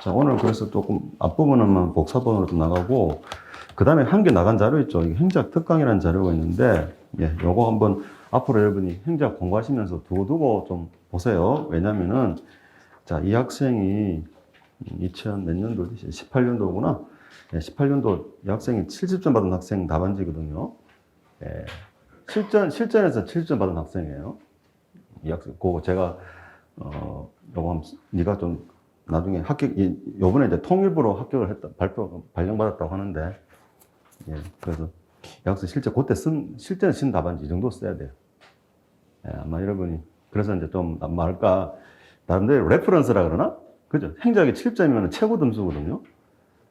자, 오늘 그래서 조금 앞부분은 복사본으로 좀 나가고, 그 다음에 한 개 나간 자료 있죠. 이게 행작 특강이라는 자료가 있는데, 예, 요거 한번 앞으로 여러분이 행작 공부하시면서 두고두고 좀 보세요. 왜냐면은, 자, 이 학생이 2000 몇 년도, 18년도구나. 예, 18년도 이 학생이 70점 받은 학생 답안지거든요. 예, 실전에서 70점 받은 학생이에요. 이 학생, 그거 제가, 요거 한번, 네가 좀 나중에 요번에 이제 통일부로 합격을 했다, 발령받았다고 하는데, 예, 그래서 이 학생 실제 그때 실제는 쓴 답안지 이 정도 써야 돼요. 예, 아마 여러분이, 그래서 이제 좀, 말까, 나름대로 레퍼런스라 그러나? 그죠? 행작이 7점이면 최고 점수거든요.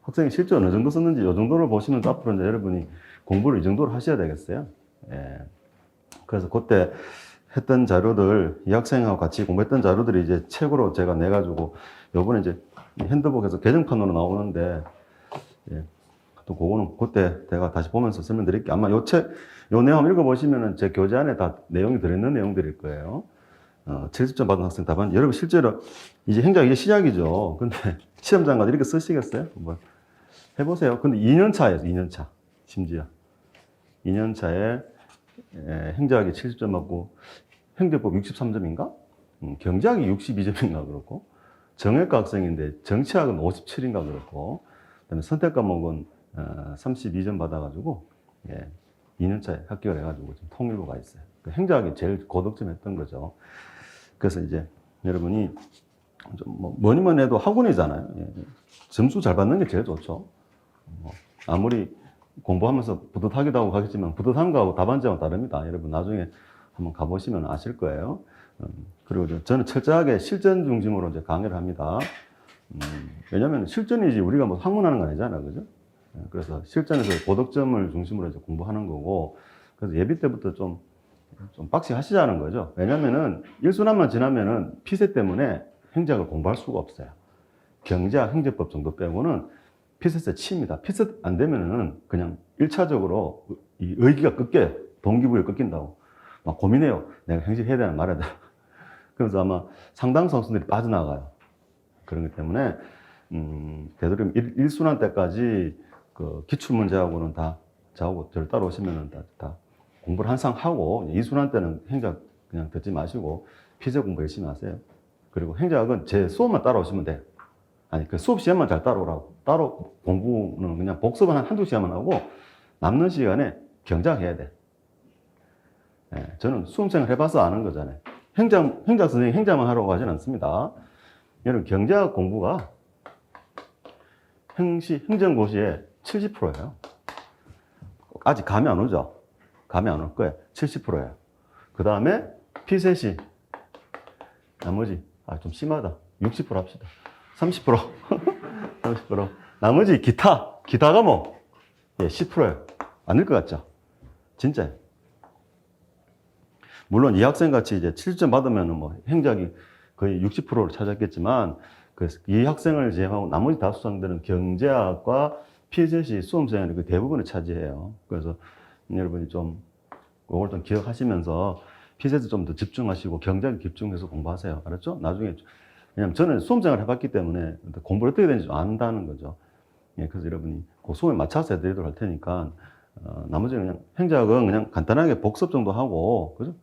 학생이 실제 어느 정도 썼는지 이 정도를 보시면서 앞으로 이제 여러분이 공부를 이 정도로 하셔야 되겠어요. 예. 그래서 그때 했던 자료들, 이 학생하고 같이 공부했던 자료들이 이제 책으로 제가 내가지고, 요번에 이제 핸드북에서 개정판으로 나오는데, 예. 또 그거는 그때 제가 다시 보면서 설명드릴게요. 아마 요 내용 한번 읽어보시면은 제 교재 안에 다 내용이 들어있는 내용들일 거예요. 70점 받은 학생 답안. 여러분 실제로 이제 행작 이제 시작이죠. 근데 시험장 가서 이렇게 쓰시겠어요? 한번 해보세요. 근데 2년 차예요, 2년 차. 심지어. 2년 차에 행작이 70점 받고, 행정법 63점인가? 경제학이 62점인가 그렇고, 정외과 학생인데 정치학은 57인가 그렇고, 그다음에 선택 과목은 32점 받아가지고, 예, 2년 차에 합격을 해가지고 지금 통일부가 있어요. 그 행작이 제일 고득점 했던 거죠. 그래서 이제 여러분이 좀 뭐니 뭐니 해도 학원이잖아요. 예, 점수 잘 받는 게 제일 좋죠. 아무리 공부하면서 뿌듯하기도 하고 가겠지만 뿌듯한 거하고 답안지하고 다릅니다. 여러분 나중에 한번 가보시면 아실 거예요. 그리고 저는 철저하게 실전 중심으로 이제 강의를 합니다. 왜냐면 실전이지 우리가 뭐 학문하는 거 아니잖아, 그죠? 그래서 실전에서 고득점을 중심으로 이제 공부하는 거고, 그래서 예비 때부터 좀 빡시 하시자는 거죠. 왜냐면은 1순환만 지나면은 피세 때문에 행작을 공부할 수가 없어요. 경제학, 행정법 정도 빼고는 피셋에 치입니다. 피셋 안 되면은 그냥 1차적으로 이 의기가 꺾여요. 동기부여 꺾인다고. 막 고민해요. 내가 행실해야 되나 말아야 되나. 그래서 아마 상당수 학생들이 빠져나가요. 그런 것 때문에, 되도록이면 1순환 때까지 그 기출문제하고는 저하고 저를 따라오시면은 다 공부를 항상 하고, 2순환 때는 행작 그냥 듣지 마시고, 피셋 공부 열심히 하세요. 그리고 행작은 제 수업만 따라오시면 돼요. 아니, 그 수업 시간만 잘 따라오라고. 따로 공부는 그냥 복습은 한두 시간만 하고, 남는 시간에 경작해야 돼. 예, 저는 수험생을 해봐서 아는 거잖아요. 행작 선생님 행작만 하라고 하진 않습니다. 여러분, 경제학 공부가 행정고시에 70%예요. 아직 감이 안 오죠? 감이 안 올 거예요. 70%예요. 그 다음에 피셋이 나머지, 좀 심하다. 60% 합시다. 30%. 30%. 나머지 기타 과목, 예, 10%예요. 아닐 것 같죠? 진짜예요. 물론 이 학생 같이 이제 7점 받으면은 뭐 행작이 거의 60%를 찾았겠지만, 이 학생을 제외하고 나머지 다수상들은 경제학과 피셋이 수험생의 그 대부분을 차지해요. 그래서 여러분이 좀 그걸 좀 기억하시면서 피셋에 좀 더 집중하시고 경제학에 집중해서 공부하세요. 알았죠? 나중에, 왜냐면 저는 수험생을 해봤기 때문에 공부를 어떻게 되는지 좀 안다는 거죠. 예, 그래서 여러분이 그 수험에 맞춰서 해드리도록 할 테니까, 나머지는 그냥 행작은 그냥 간단하게 복습 정도 하고, 그죠?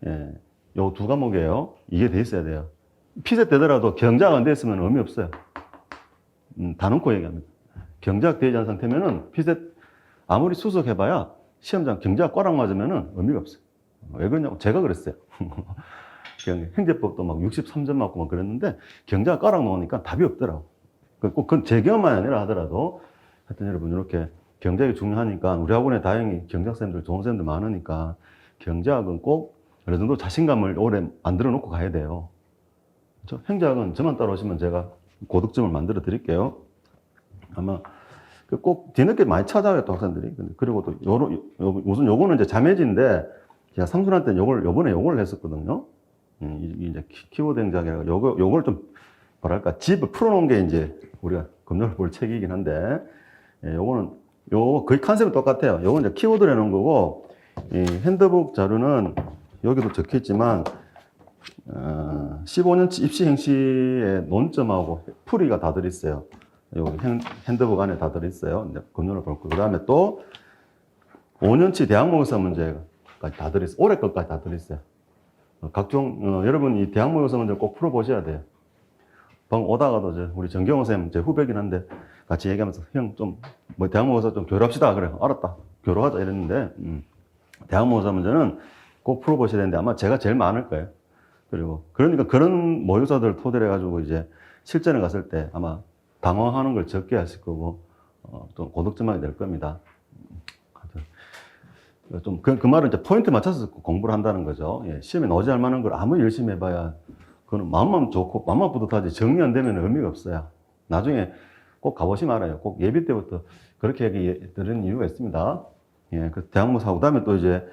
예, 요 두 과목이에요. 이게 돼 있어야 돼요. 피셋 되더라도 경작 안 돼 있으면 의미 없어요. 다 놓고 얘기합니다. 경작 되지 않은 상태면은 피셋 아무리 수석해봐야 시험장 경작 꽈락 맞으면은 의미가 없어요. 왜 그러냐고 제가 그랬어요. 행제법도 막 63점 맞고 막 그랬는데 경작 꽈락 놓으니까 답이 없더라고. 꼭 그건 제 경험만 아니라 하더라도 하여튼 여러분 이렇게 경작이 중요하니까 우리 학원에 다행히 경작쌤들 좋은 쌤들 많으니까 경작은 꼭 어느 정도 자신감을 오래 만들어 놓고 가야 돼요. 그렇죠? 행작은 저만 따라오시면 제가 고득점을 만들어 드릴게요. 아마 꼭 뒤늦게 많이 찾아와요, 또 학생들이. 그리고 또 우선 요거는 이제 자매지인데 제가 상순할 때 요번에 요걸 했었거든요. 이게 이제 키워드 행작이라 요걸 좀 뭐랄까 집을 풀어놓은 게 이제 우리가 금요일 볼 책이긴 한데, 예, 요거는 거의 컨셉은 똑같아요. 요건 이제 키워드를 해놓은 거고, 이 핸드북 자료는 여기도 적혀 있지만 15년치 입시 행시의 논점하고 풀이가 다 들어있어요. 여기 핸드북 안에 다 들어있어요. 금년을 볼 거. 그 다음에 또 5년치 대학 모의고사 문제까지 다 들어있어요. 올해 것까지 다 들어있어요. 각종, 여러분 이 대학 모의고사 문제 꼭 풀어보셔야 돼요. 방금 오다가도 우리 정경호 쌤, 제 후배긴 한데 같이 얘기하면서 형 좀, 뭐 대학 모의고사 좀 교류합시다. 그래. 알았다. 교류하자. 이랬는데, 대학 모의고사 문제는 꼭 풀어보셔야 되는데 아마 제가 제일 많을 거예요. 그리고, 그러니까 그런 모의고사들 토대로 해가지고 이제 실전에 갔을 때 아마 당황하는 걸 적게 하실 거고, 좀 고득점하게 될 겁니다. 좀, 그 말은 이제 포인트 맞춰서 공부를 한다는 거죠. 예, 시험에 나오지 않을 만한 걸 아무리 열심히 해봐야, 그건 마음만 좋고, 마음만 뿌듯하지, 정리 안 되면 의미가 없어요. 나중에 꼭 가보시면 알아요. 꼭 예비 때부터 그렇게 얘기 들은 이유가 있습니다. 예, 그 대학모사하고, 그 다음에 또 이제,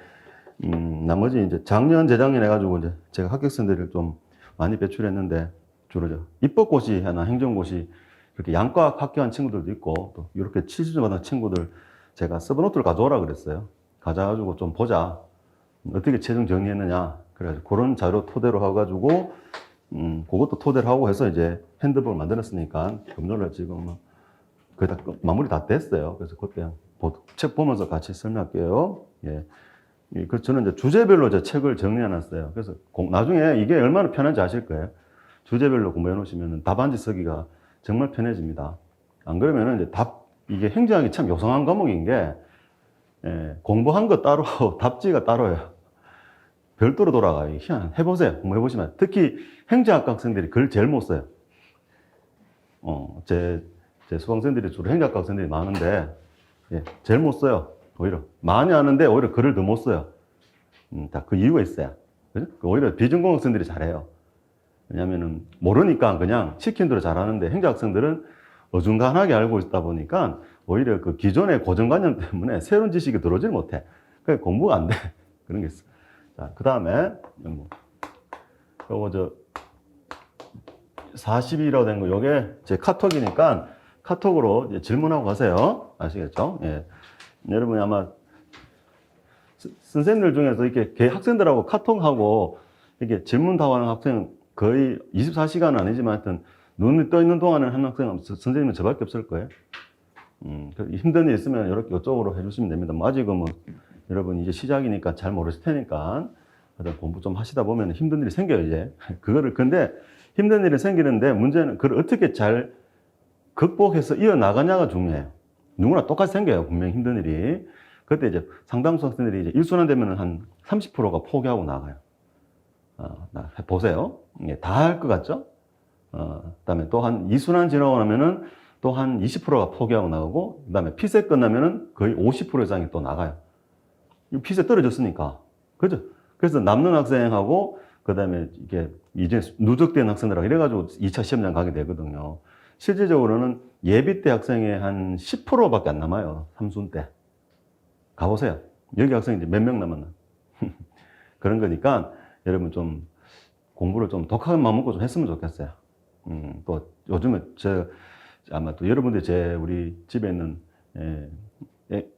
나머지 이제 작년, 재작년 해가지고 이제 제가 합격생들을 좀 많이 배출했는데, 주로 입법고시 하나 행정고시, 그렇게 양과 합격한 친구들도 있고, 또 이렇게 70점 받은 친구들 제가 서브노트를 가져오라 그랬어요. 가져가지고 좀 보자. 어떻게 최종 정리했느냐. 그래가지고 그런 자료 토대로 해가지고, 그것도 토대로 하고 해서 이제 핸드북을 만들었으니까, 금요일에 지금 거의 다 마무리 다 됐어요. 그래서 그때 책 보면서 같이 설명할게요. 예. 그 저는 이제 주제별로 이제 책을 정리해 놨어요. 그래서 나중에 이게 얼마나 편한지 아실 거예요. 주제별로 공부해 놓으시면 답안지 쓰기가 정말 편해집니다. 안 그러면은 이제 이게 행정학이 참 요상한 과목인 게, 예, 공부한 거 따로, 답지가 따로예요. 별도로 돌아가요. 희한. 해보세요. 한번 해보시면. 특히 행정학과 학생들이 글 제일 못 써요. 제 수강생들이 주로 행정학과 학생들이 많은데, 예, 제일 못 써요. 오히려. 많이 하는데 오히려 글을 더 못 써요. 다 그 이유가 있어요. 그죠? 오히려 비전공 학생들이 잘해요. 왜냐면은 모르니까 그냥 시킨 대로 잘하는데 행정학생들은 어중간하게 알고 있다 보니까 오히려 그 기존의 고정관념 때문에 새로운 지식이 들어오질 못해. 그러니까 공부가 안 돼. 그런 게 있어. 자, 그 다음에, 요거 40이라고 된 거, 요게 제 카톡이니까 카톡으로 이제 질문하고 가세요. 아시겠죠? 예. 여러분이 아마 선생님들 중에서 이렇게 학생들하고 카톡하고 이렇게 질문 답하는 학생 거의 24시간은 아니지만 하여튼 눈이 떠 있는 동안은 한 학생은 선생님은 저밖에 없을 거예요. 힘든 일 있으면 이렇게 이쪽으로 해주시면 됩니다. 뭐 아직은 뭐 여러분 이제 시작이니까 잘 모르실 테니까 공부 좀 하시다 보면 힘든 일이 생겨요, 이제. 근데 힘든 일이 생기는데 문제는 그걸 어떻게 잘 극복해서 이어나가냐가 중요해요. 누구나 똑같이 생겨요, 분명히 힘든 일이. 그때 이제 상당수 학생들이 이제 1순환 되면 한 30%가 포기하고 나가요. 보세요. 다 할 것 같죠? 그 다음에 또 한 2순환 지나고 나면은 또 한 20%가 포기하고 나가고, 그 다음에 피세 끝나면은 거의 50% 이상이 또 나가요. 피세 떨어졌으니까. 그죠? 그래서 남는 학생하고, 그 다음에 이게 이제 누적된 학생들하고 이래가지고 2차 시험장 가게 되거든요. 실질적으로는 예비 때 학생의 한 10%밖에 안 남아요. 3순 때. 가보세요. 여기 학생이 이제 몇 명 남았나. 그런 거니까 여러분 좀 공부를 좀 독하게 마음 먹고 좀 했으면 좋겠어요. 또 요즘에 아마 또 여러분들이 우리 집에 있는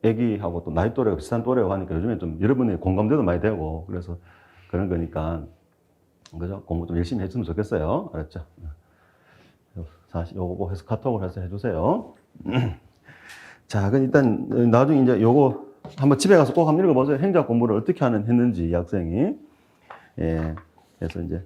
애기하고 또 나이 또래가 비슷한 또래고 하니까 요즘에 좀 여러분의 공감대도 많이 되고 그래서 그런 거니까 그죠? 공부 좀 열심히 했으면 좋겠어요. 알았죠? 요거 해서 카톡을 해서 해주세요. 자, 그럼 일단 나중에 이제 요거 한번 집에 가서 꼭 한번 읽어보세요. 행정 공부를 어떻게 했는지 이 학생이. 예. 그래서 이제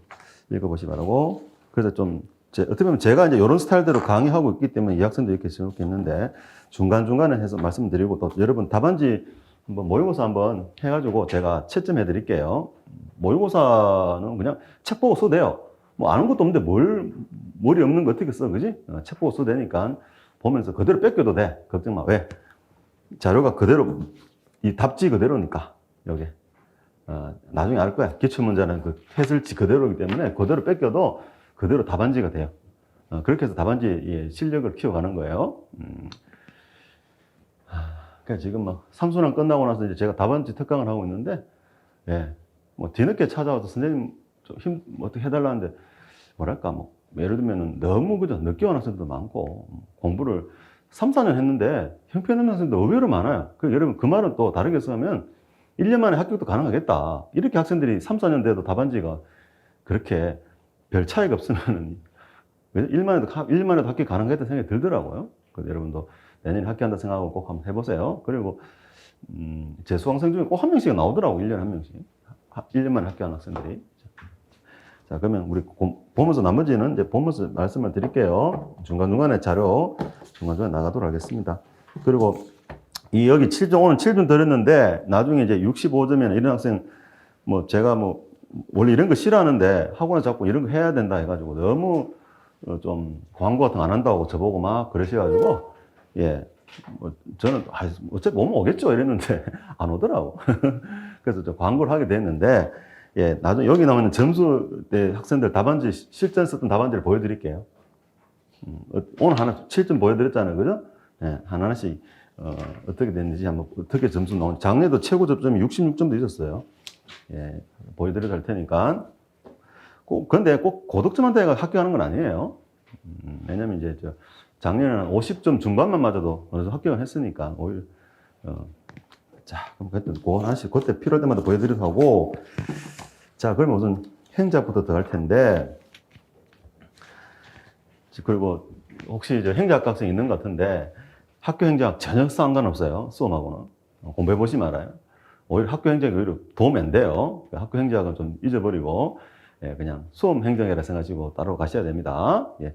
읽어보시 바라고. 그래서 좀 어떻게 보면 제가 이제 이런 스타일대로 강의하고 있기 때문에 이 학생도 이렇게 생각했는데 중간중간에 해서 말씀드리고 또 여러분 답안지 한번 모의고사 한번 해가지고 제가 채점해 드릴게요. 모의고사는 그냥 책 보고 써도 돼요. 뭐 아는 것도 없는데 머리 없는 거 어떻게 써, 그지? 책 보고 써도 되니까 보면서 그대로 뺏겨도 돼. 걱정 마. 왜? 자료가 그대로, 이 답지 그대로니까, 여기. 나중에 알 거야. 기출문제는 그 해설지 그대로이기 때문에 그대로 뺏겨도 그대로 답안지가 돼요. 그렇게 해서 답안지의 실력을 키워가는 거예요. 그러니까 지금 막 3순환 끝나고 나서 이제 제가 답안지 특강을 하고 있는데, 예. 뭐 뒤늦게 찾아와서 선생님 좀 어떻게 해달라는데, 뭐랄까, 뭐, 예를 들면은 너무 그저 늦게 온 학생들도 많고, 공부를 3, 4년 했는데 형편없는 학생도 의외로 많아요. 여러분 그 말은 또 다르게 쓰면 1년 만에 합격도 가능하겠다. 이렇게 학생들이 3, 4년 돼도 답안지가 그렇게 별 차이가 없으면은, 일만 해도 학교 가는 것 같다는 생각이 들더라고요. 그래서 여러분도 내년에 학교한다 생각하고 꼭 한번 해보세요. 그리고, 제 수강생 중에 꼭 한 명씩 나오더라고, 1년에 한 명씩. 1년 만에 학교하는 학생들이. 자, 그러면 우리 보면서 나머지는 이제 보면서 말씀을 드릴게요. 중간중간에 자료, 중간중간에 나가도록 하겠습니다. 그리고 여기 7종, 오늘 7종 드렸는데, 나중에 이제 65점이나 이런 학생, 뭐, 제가 뭐, 원래 이런 거 싫어하는데, 학원에 자꾸 이런 거 해야 된다 해가지고, 너무 좀 광고 같은 거 안 한다고 저보고 막 그러셔가지고, 예. 뭐 저는, 어차피 오면 오겠죠. 이랬는데, 안 오더라고. 그래서 저 광고를 하게 됐는데, 예. 나중에 여기 나오는 점수 때 학생들 답안지, 실전 썼던 답안지를 보여드릴게요. 오늘 하나 7점 보여드렸잖아요. 그죠? 예. 하나씩. 어떻게 됐는지 한번, 어떻게 점수 나오는지. 작년에도 최고 접점이 66점도 있었어요. 예, 보여드려도 할 테니까. 그런데 꼭 고득점한테 합격하는 건 아니에요. 왜냐면 이제 작년에는 50점 중반만 맞아도 어느 정도 합격을 했으니까, 오히려, 자, 그럼 그거 하나씩 그때 필요할 때마다 보여드리도록 하고, 자, 그러면 우선 행작부터 들어갈 텐데, 그리고 혹시 행정학과 학생 있는 것 같은데, 학교 행정 전혀 상관없어요. 수험하고는. 공부해 보시면 알아요. 오히려 학교 행정이 오히려 도움이 안 돼요. 학교 행정학은 좀 잊어버리고, 예, 그냥 수험 행정이라 생각하시고 따로 가셔야 됩니다. 예.